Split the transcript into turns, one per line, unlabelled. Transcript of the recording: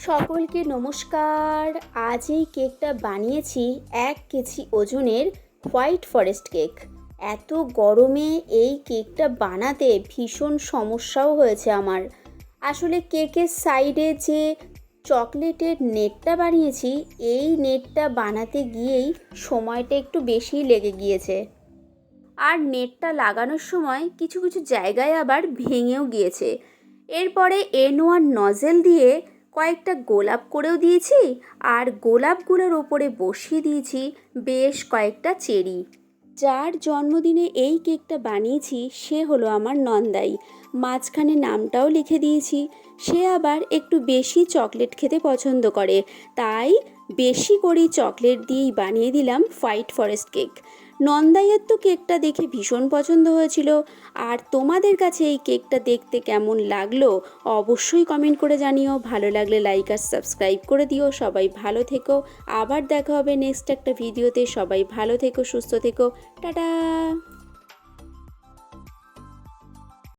সকলকে নমস্কার। আজ এই কেকটা বানিয়েছি 1 কেজি ওজনের হোয়াইট ফরেস্ট কেক। এত গরমে এই কেকটা বানাতে ভীষণ সমস্যাও হয়েছে আমার। আসলে কেকের সাইডে যে চকলেটের নেটটা বানিয়েছি, এই নেটটা বানাতে গিয়েই সময়টা একটু বেশিই লেগে গিয়েছে। আর নেটটা লাগানোর সময় কিছু কিছু জায়গায় আবার ভেঙেও গিয়েছে। এরপরে N1 নজেল দিয়ে কয়েকটা গোলাপ করেও দিয়েছি, আর গোলাপগুলোর ওপরে বসিয়ে দিয়েছি বেশ কয়েকটা চেরি। যার জন্মদিনে এই কেকটা বানিয়েছি সে হলো আমার নন্দাই। মাঝখানে নামটাও লিখে দিয়েছি। সে আবার একটু বেশি চকলেট খেতে পছন্দ করে, তাই বেশি করেই চকলেট দিয়েই বানিয়ে দিলাম হোয়াইট ফরেস্ট কেক। নন্দাইয়ের তো কেকটা দেখে ভীষণ পছন্দ হয়েছিল। আর তোমাদের কাছে এই কেকটা দেখতে কেমন লাগলো অবশ্যই কমেন্ট করে জানিও। ভালো লাগলে লাইক আর সাবস্ক্রাইব করে দিও। সবাই ভালো থেকো। আবার দেখা হবে নেক্সট একটা ভিডিওতে। সবাই ভালো থেকো, সুস্থ থেকো। টাটা।